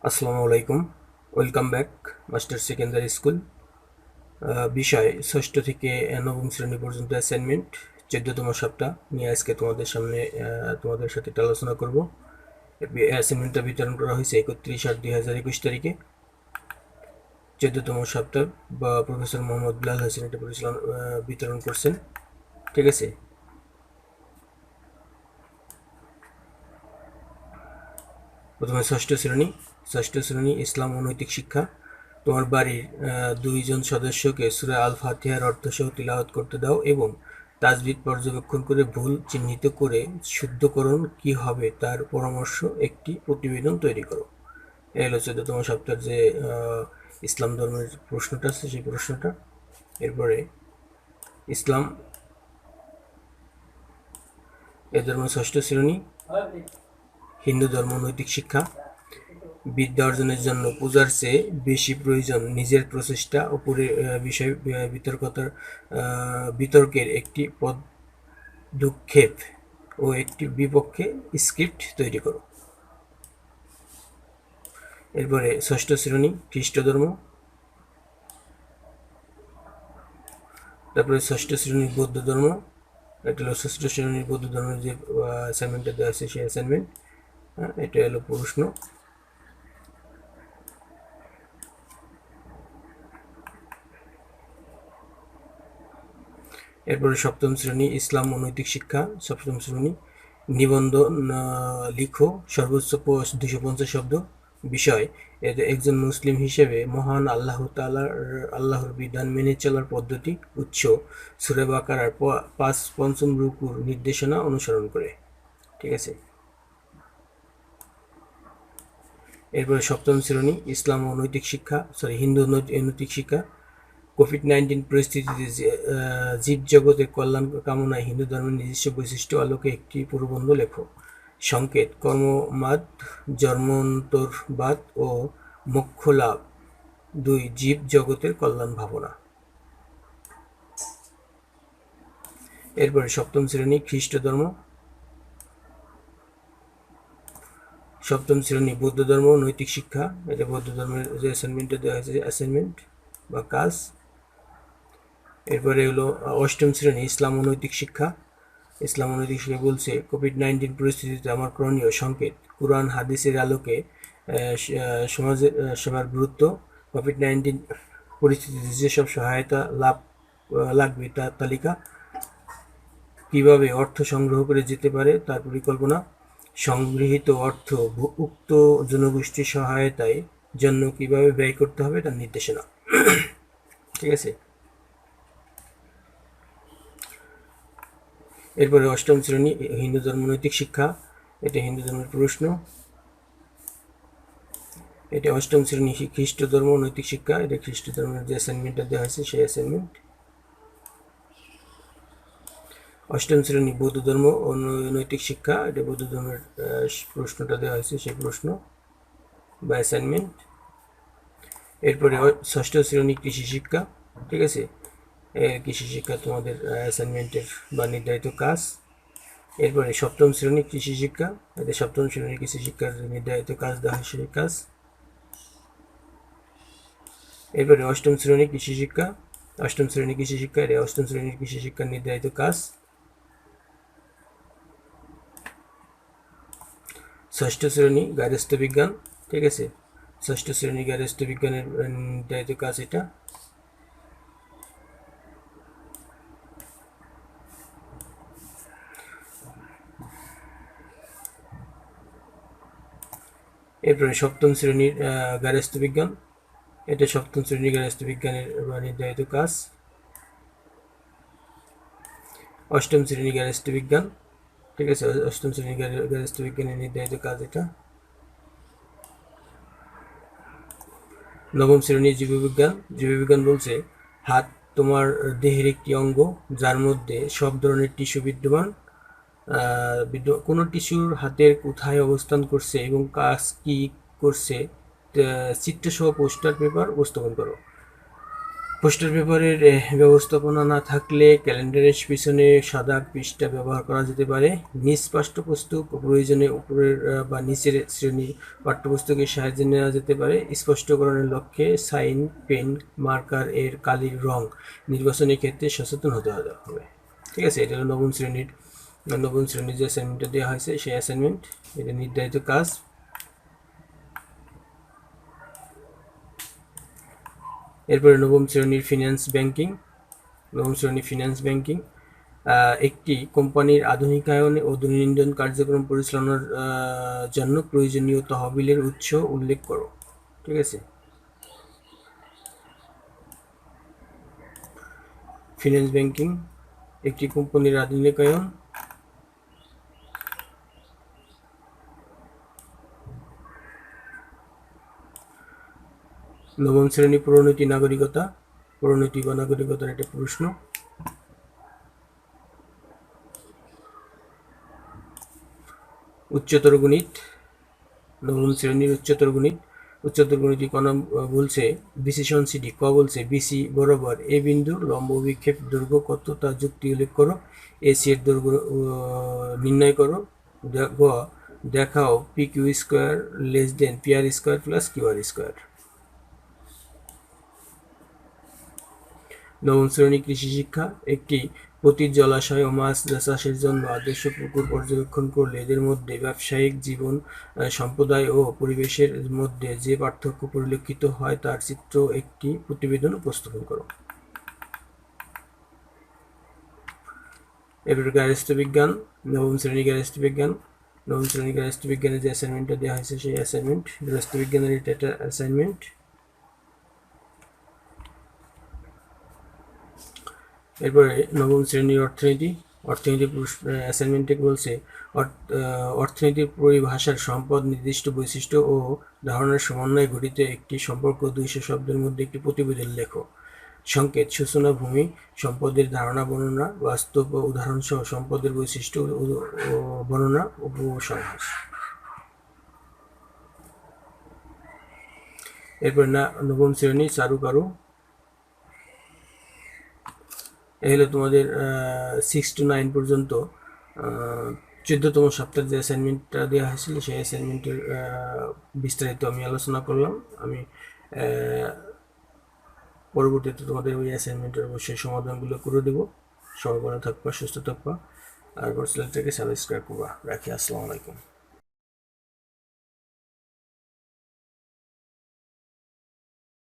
আসসালামু আলাইকুম। Welcome back master secondary school. বিষয় ষষ্ঠ থেকে নবম শ্রেণী পর্যন্ত অ্যাসাইনমেন্ট 14তম সপ্তাহ নিয়ে আজকে তোমাদের সাথে একটা আলোচনা করব। অ্যাসাইনমেন্টটা বিতরণ করা হয়েছে 31/8/2021 তারিখে। 14তম সপ্তাহ বা প্রফেসর মোহাম্মদ বিলাল হোসেন এটা বিতরণ করছেন। ঠিক আছে, প্রথমে ষষ্ঠ শ্রেণী ইসলাম ও নৈতিক শিক্ষা। তোমার বাড়ির 2 জন সদস্যকে সূরা আল ফাতিহার অর্থসহ তিলাওয়াত করতে দাও এবং তাজবিদ পর্যবেক্ষণ করে ভুল চিহ্নিত করে শুদ্ধকরণ কি হবে তার পরামর্শ একটি প্রতিবেদন তৈরি করো। এই হলো 14তম সপ্তাহের যে ইসলাম ধর্মের প্রশ্নটা আছে সেই প্রশ্নটা। এরপরে ইসলাম এ ধর্ম ষষ্ঠ শ্রেণী হিন্দু ধর্ম নৈতিক শিক্ষা। বিদ্যা অর্জনের জন্য পূজার চেয়ে বেশি প্রয়োজন নিজের প্রচেষ্টা ও বিষয় বিতর্কের একটি পদক্ষেপ ও একটি বিপক্ষে স্ক্রিপ্ট তৈরি করো। এরপরে ষষ্ঠ শ্রেণী খ্রিস্ট ধর্ম। তারপরে ষষ্ঠ শ্রেণীর বৌদ্ধ ধর্ম। এটা হলো ষষ্ঠ শ্রেণীর বৌদ্ধ ধর্মের যে অ্যাসাইনমেন্টটা দেওয়া আছে সেই অ্যাসাইনমেন্ট। এটা হলো প্রশ্ন। এরপরে সপ্তম শ্রেণী ইসলাম ও নৈতিক শিক্ষা। সপ্তম শ্রেণী নিবন্ধ লিখো, সর্বোচ্চ 250 শব্দ। বিষয় একজন মুসলিম হিসেবে মহান আল্লাহর বিধান মেনে চলার পদ্ধতি। উৎস সূরা বাকারার 5ম রুকুর নির্দেশনা অনুসরণ করে। ঠিক আছে, এরপরে সপ্তম শ্রেণী ইসলাম ও নৈতিক শিক্ষা হিন্দু নৈতিক শিক্ষা। কোভিড-19 পরিস্থিতিতে জীবজগতের কল্যাণ কামনায় হিন্দু ধর্মের নিজস্ব বৈশিষ্ট্য আলোকে একটি প্রবন্ধ লেখো। সংকেত কর্মবাদ, জন্মান্তরবাদ ও মোক্ষলাভ 2 জীব জগতের কল্যাণ ভাবনা। এরপরে সপ্তম শ্রেণী খ্রিস্ট ধর্ম। সপ্তম শ্রেণী বৌদ্ধ ধর্ম নৈতিক শিক্ষা। এটা বৌদ্ধ ধর্মের যে অ্যাসাইনমেন্টটা দেওয়া হয়েছে অ্যাসাইনমেন্ট বা কাজ। এরপরে হলো অষ্টম শ্রেণী ইসলাম ও নৈতিক শিক্ষা। ইসলাম ও নৈতিক শিক্ষা বলছে কোভিড-19 পরিস্থিতিতে আমার করণীয় সংকেত কুরআন হাদিসের আলোকে সমাজের সেবার গুরুত্ব। কোভিড-19 পরিস্থিতিতে যেসব সহায়তা লাগবে তার তালিকা। কিভাবে অর্থ সংগ্রহ করে যেতে পারে তার পরিকল্পনা। সংগৃহীত অর্থ উক্ত জনগোষ্ঠীর সহায়তায় জন্য কিভাবে ব্যয় করতে হবে তার নির্দেশনা। ঠিক আছে, এরপরে অষ্টম শ্রেণী হিন্দু ধর্ম নৈতিক শিক্ষা। এটা হিন্দু ধর্মের প্রশ্ন। এটা অষ্টম শ্রেণী খ্রিস্ট ধর্ম নৈতিক শিক্ষা। এটা খ্রিস্ট ধর্মের যে অ্যাসাইনমেন্টটা দেওয়া হয়েছে সেই অ্যাসাইনমেন্ট। অষ্টম শ্রেণী বৌদ্ধ ধর্ম ও নৈতিক শিক্ষা। এটা বৌদ্ধ ধর্মের প্রশ্নটা দেওয়া হয়েছে সেই প্রশ্ন বা অ্যাসাইনমেন্ট। এরপরে ষষ্ঠ শ্রেণী কৃষি শিক্ষা। ঠিক আছে, কৃষি শিক্ষা তোমাদের অ্যাসাইনমেন্টের বা নির্ধারিত কাজ। এরপরে সপ্তম শ্রেণী কৃষি শিক্ষা। এতে সপ্তম শ্রেণীর কৃষি শিক্ষার নির্ধারিত কাজ দেওয়া হয় সেই কাজ। এরপরে অষ্টম শ্রেণী কৃষি শিক্ষা। অষ্টম শ্রেণী কৃষি শিক্ষা এটা অষ্টম শ্রেণীর কৃষি শিক্ষার নির্ধারিত কাজ। ষষ্ঠ শ্রেণী গার্হস্থ্য বিজ্ঞান। ঠিক আছে, ষষ্ঠ শ্রেণী গার্হস্থ্য বিজ্ঞানের নির্ধারিত কাজ এটা। এরপরে সপ্তম শ্রেণীর গার্হস্থ্য বিজ্ঞান। এটা সপ্তম শ্রেণীর গার্হস্থ্য বিজ্ঞানের নির্ধারিত কাজ। অষ্টম শ্রেণী গার্হস্থ্য বিজ্ঞান। ঠিক আছে, অষ্টম শ্রেণী গার্হস্থ্য বিজ্ঞানের নির্ধারিত কাজ এটা। নবম শ্রেণীর জীববিজ্ঞান। জীববিজ্ঞান বলছে হাত তোমার দেহের একটি অঙ্গ যার মধ্যে সব ধরনের টিস্যু বিদ্যমান। কোনো টিস্যুর হাতের কোথায় অবস্থান করছে এবং কাজ কি করছে চিত্রসহ পোস্টার পেপার উপস্থাপন করো। পোস্টার পেপারের ব্যবস্থাপনা না থাকলে ক্যালেন্ডারের পিছনে সাদা পৃষ্ঠা ব্যবহার করা যেতে পারে। নিজ পাঠ্যপুস্তক প্রয়োজনে উপরের বা নিচের শ্রেণীর পাঠ্যপুস্তকের সাহায্যে নেওয়া যেতে পারে। স্পষ্টকরণের লক্ষ্যে সাইন, পেন, মার্কার এর কালির রং নির্বাচনের ক্ষেত্রে সচেতন হতে হবে। ঠিক আছে, এটা হলো নবম শ্রেণীর যে অ্যাসাইনমেন্টটা দেওয়া হয়েছে সেই অ্যাসাইনমেন্ট, এটা নির্ধারিত কাজ। এরপরে নবম শ্রেণীর ফিন্যান্স ব্যাংকিং। একটি কোম্পানির আধুনিকায়ন ও দৈনন্দিন কার্যক্রম পরিচালনার জন্য প্রয়োজনীয় তহবিলের উৎস উল্লেখ করো। ঠিক আছে, ফিন্যান্স ব্যাংকিং একটি কোম্পানির আধুনিকায়ন নবম শ্রেণী পরিণতি বা নাগরিকতার একটা প্রশ্ন। উচ্চতর গণিত, নবম শ্রেণীর উচ্চতর গণিত ক বলছে ডিসিশন সিডি। ক বলছে বিসি বরাবর এ বিন্দুর লম্ব অভিক্ষেপ দৈর্ঘ্য কত তা যুক্তি উল্লেখ করো। এসি এর দৈর্ঘ্য নির্ণয় করো। গ দেখাও P Q square less than P R square plus Q R square. নবম শ্রেণী কৃষি শিক্ষা। একটি পতিত জলাশয় ও মাছ চাষের জন্য আদর্শ পুকুর পর্যবেক্ষণ করলে এদের মধ্যে ব্যবসায়িক জীবন, সম্প্রদায় ও পরিবেশের মধ্যে যে পার্থক্য পরিলক্ষিত হয় তার চিত্র একটি প্রতিবেদন উপস্থাপন করো। এরপর গার্হস্থ্য বিজ্ঞান, নবম শ্রেণী গার্হস্থ্য বিজ্ঞানের যে অ্যাসাইনমেন্টটা দেওয়া হয়েছে সেই অ্যাসাইনমেন্ট, গার্হস্থ্য বিজ্ঞানের এটা একটা অ্যাসাইনমেন্ট। এরপরে নবম শ্রেণীর অর্থনীতি অ্যাসাইনমেন্টে বলছে অর্থনীতির পরিভাষার সম্পদ নির্দিষ্ট বৈশিষ্ট্য ও ধারণার সমন্বয়ে গঠিত একটি সম্পর্ক 200 শব্দের মধ্যে একটি প্রতিবেদন লেখো। সংকেত, সূচনা, ভূমি, সম্পদের ধারণা বর্ণনা, বাস্তব উদাহরণ সহ সম্পদের বৈশিষ্ট্য বর্ণনা, উপসংহার। এরপর নবম শ্রেণী চারুকারু। এই হলো তোমাদের 6 to 9 পর্যন্ত 14তম সপ্তাহের যে অ্যাসাইনমেন্টটা দেওয়া হয়েছিল সেই অ্যাসাইনমেন্টের বিস্তারিত আমি আলোচনা করলাম। আমি পরবর্তীতে তোমাদের ওই অ্যাসাইনমেন্টের অবশ্যই সমাধানগুলো করে দেবো। সবাই ভালো থাকবা, সুস্থ থাকবা, আর চ্যানেলটাকে সাবস্ক্রাইব করবা। রাখি, আসসালামু আলাইকুম।